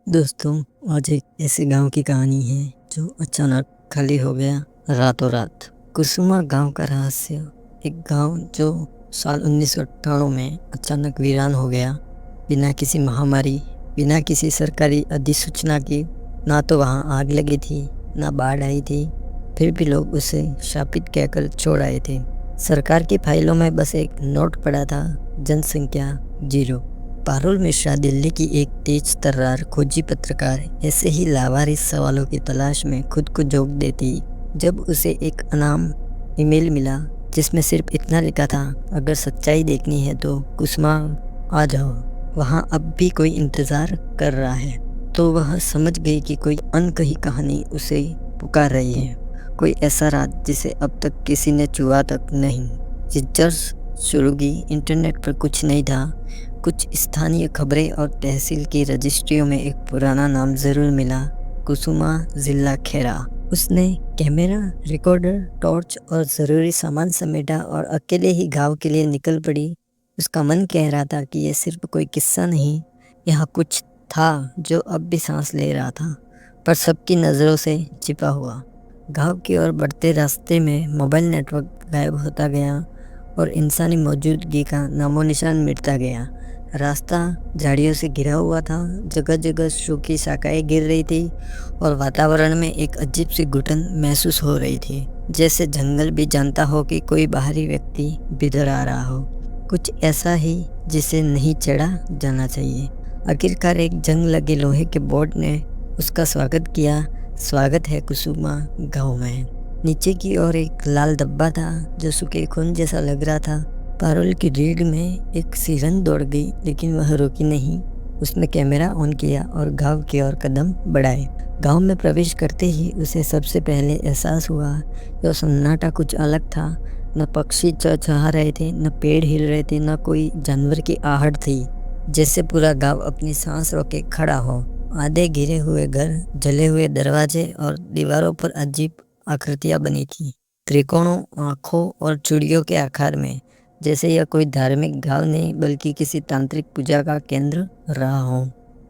दोस्तों, आज एक ऐसे गांव की कहानी है जो अचानक खाली हो गया रातों रात। कुसुमा गांव का रहस्य। एक गांव जो साल 1998 में अचानक वीरान हो गया, बिना किसी महामारी, बिना किसी सरकारी अधिसूचना की। ना तो वहां आग लगी थी, ना बाढ़ आई थी, फिर भी लोग उसे शापित कहकर छोड़ आए थे। सरकार की फाइलों में बस एक नोट पड़ा था, जनसंख्या 0। पारुल मिश्रा दिल्ली की एक तेज तर्रार खोजी पत्रकार ऐसे ही लावारिस सवालों की तलाश में खुद को झोंक देती जब उसे एक अनाम ईमेल मिला जिसमें सिर्फ इतना लिखा था, अगर सच्चाई देखनी है तो कुसुमा आ जाओ, वहाँ अब भी कोई इंतज़ार कर रहा है। तो वह समझ गई कि कोई अनकही कहानी उसे पुकार रही है, कोई ऐसा राज जिसे अब तक किसी ने छुआ तक नहीं। जिज्ञासा शुरू की। इंटरनेट पर कुछ नहीं था, कुछ स्थानीय खबरें और तहसील की रजिस्ट्रियों में एक पुराना नाम जरूर मिला, कुसुमा जिला खेरा। उसने कैमरा, रिकॉर्डर, टॉर्च और ज़रूरी सामान समेटा और अकेले ही गांव के लिए निकल पड़ी। उसका मन कह रहा था कि यह सिर्फ कोई किस्सा नहीं, यहाँ कुछ था जो अब भी सांस ले रहा था, पर सबकी नज़रों से छिपा हुआ। गांव की ओर बढ़ते रास्ते में मोबाइल नेटवर्क गायब होता गया और इंसानी मौजूदगी का नामो निशान मिटता गया। रास्ता झाड़ियों से घिरा हुआ था, जगह जगह सूखी शाखाएं गिर रही थी और वातावरण में एक अजीब सी घुटन महसूस हो रही थी, जैसे जंगल भी जानता हो कि कोई बाहरी व्यक्ति भीतर आ रहा हो, कुछ ऐसा ही जिसे नहीं चढ़ा जाना चाहिए। आखिरकार एक जंग लगे लोहे के बोर्ड ने उसका स्वागत किया, स्वागत है कुसुमा गाँव में। नीचे की ओर एक लाल डब्बा था जो सूखे खून जैसा लग रहा था। पारुल की रीढ़ में एक सिरन दौड़ गई, लेकिन वह रुकी नहीं। उसने कैमरा ऑन किया और गांव की ओर कदम बढ़ाए। गांव में प्रवेश करते ही उसे सबसे पहले एहसास हुआ कि सन्नाटा कुछ अलग था। न पक्षी चहचहा रहे थे, न पेड़ हिल रहे थे, न कोई जानवर की आहट थी। जैसे पूरा गांव अपनी सांस रोके खड़ा हो। आधे गिरे हुए घर, जले हुए दरवाजे और दीवारों पर अजीब आकृतियां बनी थी, त्रिकोणों, आँखों और चूड़ियों के आकार में, जैसे यह कोई धार्मिक गांव नहीं बल्कि किसी तांत्रिक पूजा का केंद्र रहा हो।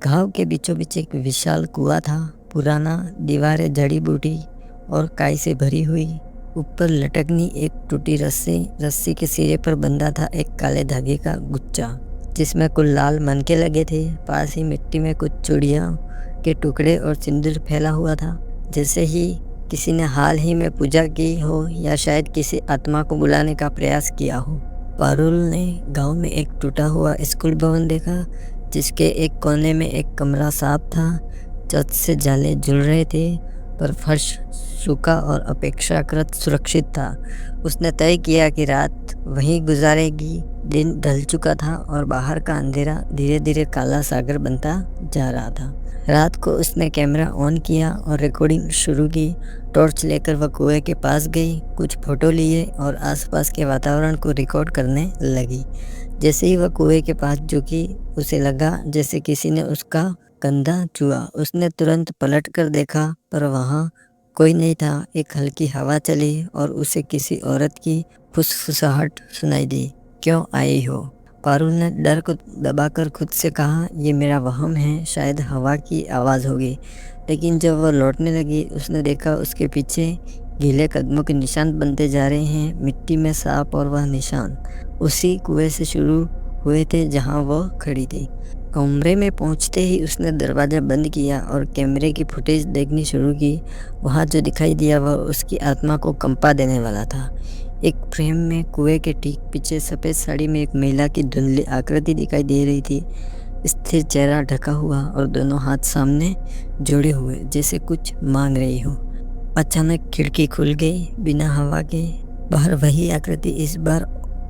गांव के बीचों बीच एक विशाल कुआं था, पुराना, दीवारें जड़ी बूटी और काई से भरी हुई। ऊपर लटकनी एक टूटी रस्सी, रस्सी के सिरे पर बंधा था एक काले धागे का गुच्छा जिसमें कुल लाल मनके लगे थे। पास ही मिट्टी में कुछ चूड़ियों के टुकड़े और सिंदूर फैला हुआ था, जैसे ही किसी ने हाल ही में पूजा की हो या शायद किसी आत्मा को बुलाने का प्रयास किया हो। पारुल ने गांव में एक टूटा हुआ स्कूल भवन देखा, जिसके एक कोने में एक कमरा साफ था। छत से जाले झूल रहे थे, पर फर्श सूखा और अपेक्षाकृत सुरक्षित था। उसने तय किया कि रात वहीं गुजारेगी। दिन ढल चुका था और बाहर का अंधेरा धीरे धीरे काला सागर बनता जा रहा था। रात को उसने कैमरा ऑन किया और रिकॉर्डिंग शुरू की। टॉर्च लेकर वह कुएं के पास गई, कुछ फोटो लिए और आसपास के वातावरण को रिकॉर्ड करने लगी। जैसे ही वह कुएं के पास झुकी, उसे लगा जैसे किसी ने उसका कंधा छुआ। उसने तुरंत पलट कर देखा, पर वहाँ कोई नहीं था। एक हल्की हवा चली और उसे किसी औरत की फुसफुसाहट सुनाई दी। क्यों आई हो? पारुल ने डर को दबाकर खुद से कहा, ये मेरा वहम है, शायद हवा की आवाज़ होगी। लेकिन जब वह लौटने लगी, उसने देखा उसके पीछे गीले कदमों के निशान बनते जा रहे हैं, मिट्टी में सांप, और वह निशान उसी कुएं से शुरू हुए थे जहां वह खड़ी थी। कमरे में पहुंचते ही उसने दरवाज़ा बंद किया और कैमरे की फुटेज देखनी शुरू की। वहां जो दिखाई दिया वह उसकी आत्मा को कंपा देने वाला था। एक फ्रेम में कुएं के ठीक पीछे सफ़ेद साड़ी में एक महिला की धुंधली आकृति दिखाई दे रही थी, स्थिर चेहरा ढका हुआ और दोनों हाथ सामने जोड़े हुए, जैसे कुछ मांग रही हो। अचानक खिड़की खुल गई, बिना हवा के। बाहर वही आकृति इस बार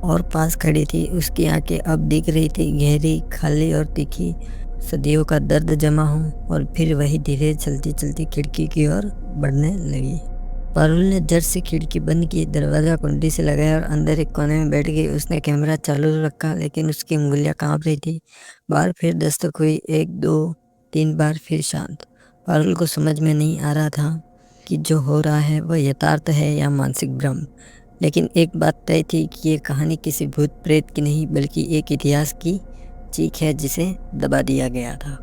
और पास खड़ी थी। उसकी आंखें अब दिख रही थी, गहरी, खाली और तीखी, सदियों का दर्द जमा हो। और फिर वही धीरे चलती चलती खिड़की की ओर बढ़ने लगी। पारुल ने झट से खिड़की बंद की, दरवाज़ा कुंडी से लगाया और अंदर एक कोने में बैठ गई। उसने कैमरा चालू रखा, लेकिन उसकी उंगलियां कांप रही थी। बाहर फिर दस्तक हुई, 1 2 3 बार, फिर शांत। पारुल को समझ में नहीं आ रहा था कि जो हो रहा है वह यथार्थ है या मानसिक भ्रम। लेकिन एक बात तय थी कि ये कहानी किसी भूत प्रेत की नहीं बल्कि एक इतिहास की चीख है जिसे दबा दिया गया था।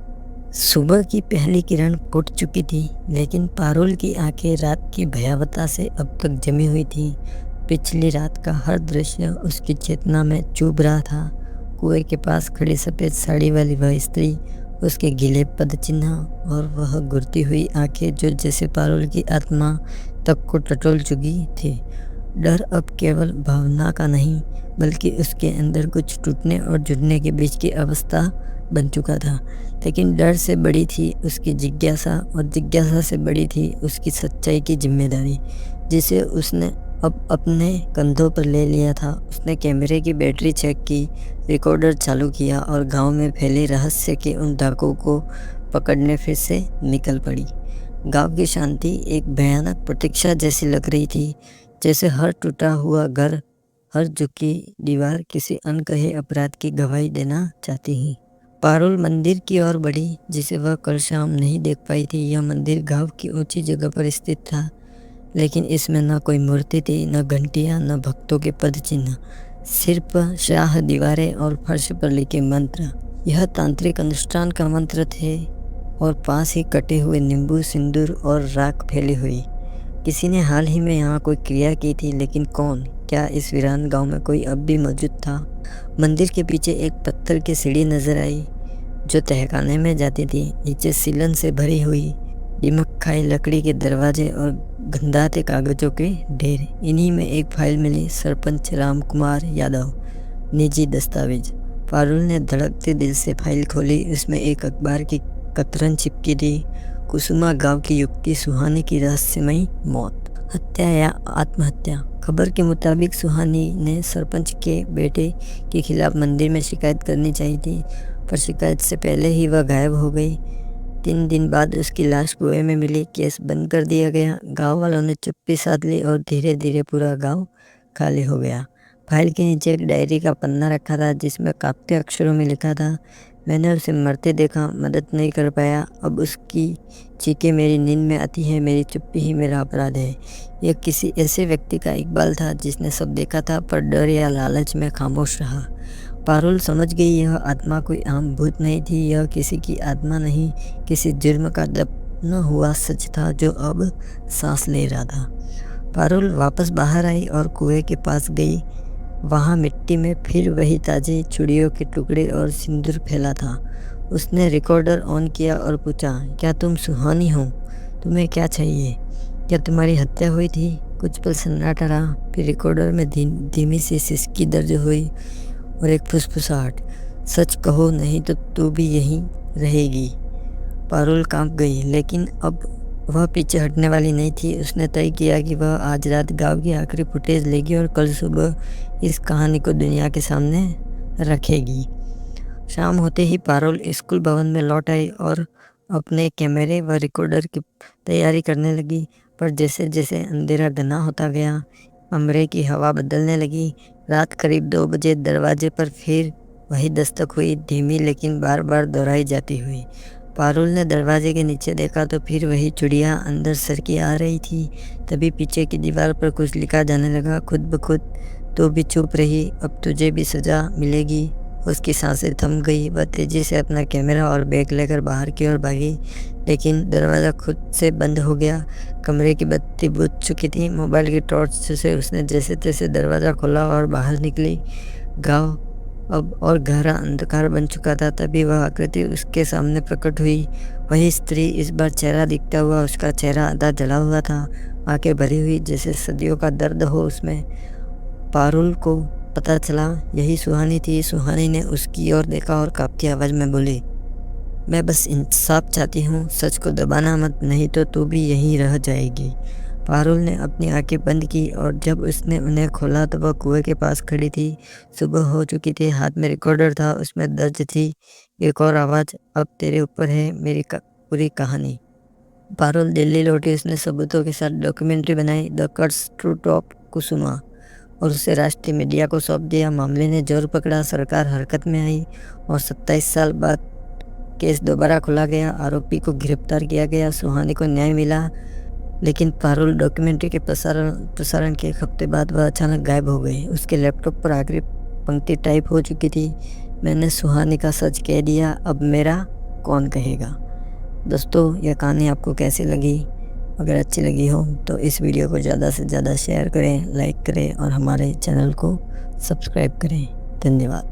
सुबह की पहली किरण फूट चुकी थी, लेकिन पारुल की आंखें रात की भयावहता से अब तक जमी हुई थी। पिछली रात का हर दृश्य उसकी चेतना में चुभ रहा था। कुएं के पास खड़ी सफ़ेद साड़ी वाली वह स्त्री, उसके गीले पदचिन्ह और वह घुरती हुई आंखें जो जैसे पारुल की आत्मा तक को टटोल चुकी थी। डर अब केवल भावना का नहीं बल्कि उसके अंदर कुछ टूटने और जुड़ने के बीच की अवस्था बन चुका था। लेकिन डर से बड़ी थी उसकी जिज्ञासा और जिज्ञासा से बड़ी थी उसकी सच्चाई की जिम्मेदारी जिसे उसने अब अपने कंधों पर ले लिया था। उसने कैमरे की बैटरी चेक की, रिकॉर्डर चालू किया और गांव में फैले रहस्य के उन धागों को पकड़ने फिर से निकल पड़ी। गांव की शांति एक भयानक प्रतीक्षा जैसी लग रही थी, जैसे हर टूटा हुआ घर, हर झुकी दीवार किसी अनकहे अपराध की गवाही देना चाहती ही। पारुल मंदिर की ओर बढ़ी जिसे वह कल शाम नहीं देख पाई थी। यह मंदिर गांव की ऊंची जगह पर स्थित था, लेकिन इसमें न कोई मूर्ति थी, न घंटियां, न भक्तों के पद चिन्ह, सिर्फ शाह दीवारें और फर्श पर लिखे मंत्र। यह तांत्रिक अनुष्ठान का मंत्र थे और पास ही कटे हुए नींबू, सिंदूर और राख फैली हुई। किसी ने हाल ही में यहाँ कोई क्रिया की थी, लेकिन कौन? क्या इस वीरान गांव में कोई अब भी मौजूद था? मंदिर के पीछे एक पत्थर की सीढ़ी नजर आई जो तहखाने में जाती थी। नीचे सीलन से भरी हुई दिमक खाई लकड़ी के दरवाजे और गंधाते कागजों के ढेर। इन्हीं में एक फाइल मिली, सरपंच राम कुमार यादव, निजी दस्तावेज। पारुल ने धड़कते दिल से फाइल खोली। उसमें एक अखबार की कतरन चिपकी थी, कुसुमा गांव की युवती सुहानी की रहस्यमयी मौत, हत्या या आत्महत्या। खबर के मुताबिक सुहानी ने सरपंच के बेटे के खिलाफ मंदिर में शिकायत करनी चाहिए थी, पर शिकायत से पहले ही वह गायब हो गई। 3 दिन बाद उसकी लाश कुएं में मिली। केस बंद कर दिया गया। गांव वालों ने चुप्पी साध ली और धीरे धीरे पूरा गांव खाली हो गया। फाइल के नीचे एक डायरी का पन्ना रखा था जिसमें कांपते अक्षरों में लिखा था, मैंने उसे मरते देखा, मदद नहीं कर पाया। अब उसकी चीखें मेरी नींद में आती है, मेरी चुप्पी ही मेरा अपराध है। यह किसी ऐसे व्यक्ति का इकबाल था जिसने सब देखा था पर डर या लालच में खामोश रहा। पारुल समझ गई यह आत्मा कोई आम भूत नहीं थी, यह किसी की आत्मा नहीं, किसी जुर्म का दफन हुआ सच था जो अब सांस ले रहा था। पारुल वापस बाहर आई और कुएं के पास गई। वहाँ मिट्टी में फिर वही ताजे चूड़ियों के टुकड़े और सिंदूर फैला था। उसने रिकॉर्डर ऑन किया और पूछा, क्या तुम सुहानी हो? तुम्हें क्या चाहिए? क्या तुम्हारी हत्या हुई थी? कुछ पल सन्नाटा रहा, फिर रिकॉर्डर में धीमी सी सिसकी दर्ज हुई और एक फुसफुसाहट, सच कहो नहीं तो तू भी यहीं रहेगी। पारुल कांप गई, लेकिन अब वह पीछे हटने वाली नहीं थी। उसने तय किया कि वह आज रात गांव की आखिरी फुटेज लेगी और कल सुबह इस कहानी को दुनिया के सामने रखेगी। शाम होते ही पारुल स्कूल भवन में लौट आई और अपने कैमरे व रिकॉर्डर की तैयारी करने लगी। पर जैसे जैसे अंधेरा घना होता गया, कमरे की हवा बदलने लगी। रात करीब 2 बजे दरवाजे पर फिर वही दस्तक हुई, धीमी लेकिन बार बार दोहराई जाती हुई। पारुल ने दरवाजे के नीचे देखा तो फिर वही चुड़िया अंदर सरकी आ रही थी। तभी पीछे की दीवार पर कुछ लिखा जाने लगा, खुद ब खुद, तू भी चुप रही, अब तुझे भी सजा मिलेगी। उसकी सांसें थम गई। वह तेजी से अपना कैमरा और बैग लेकर बाहर की ओर भागी, लेकिन दरवाज़ा खुद से बंद हो गया। कमरे की बत्ती बुझ चुकी थी। मोबाइल की टॉर्च से उसने जैसे तैसे दरवाज़ा खोला और बाहर निकली। गाँव अब और गहरा अंधकार बन चुका था। तभी वह आकृति उसके सामने प्रकट हुई। वही स्त्री, इस बार चेहरा दिखता हुआ। उसका चेहरा आधा जला हुआ था, आंखें भरी हुई जैसे सदियों का दर्द हो उसमें। पारुल को पता चला यही सुहानी थी। सुहानी ने उसकी ओर देखा और कांपती आवाज़ में बोली, मैं बस इंसाफ चाहती हूँ, सच को दबाना मत, नहीं तो तू भी यहीं रह जाएगी। पारुल ने अपनी आंखें बंद की और जब उसने उन्हें खोला तो वह कुएं के पास खड़ी थी। सुबह हो चुकी थी। हाथ में रिकॉर्डर था, उसमें दर्ज थी एक और आवाज़, अब तेरे ऊपर है मेरी पूरी कहानी। पारुल दिल्ली लौटी। उसने सबूतों के साथ डॉक्यूमेंट्री बनाई, द कट्स ट्रूथ ऑफ कुसुमा, और उसे राष्ट्रीय मीडिया को सौंप दिया। मामले ने जोर पकड़ा, सरकार हरकत में आई और 27 साल बाद केस दोबारा खुला गया। आरोपी को गिरफ्तार किया गया, सुहानी को न्याय मिला। लेकिन पारुल डॉक्यूमेंट्री के प्रसारण के एक हफ्ते बाद वह अचानक गायब हो गई। उसके लैपटॉप पर आखिरी पंक्ति टाइप हो चुकी थी, मैंने सुहानी का सच कह दिया, अब मेरा कौन कहेगा। दोस्तों, यह कहानी आपको कैसी लगी? अगर अच्छी लगी हो तो इस वीडियो को ज़्यादा से ज़्यादा शेयर करें, लाइक करें और हमारे चैनल को सब्सक्राइब करें। धन्यवाद।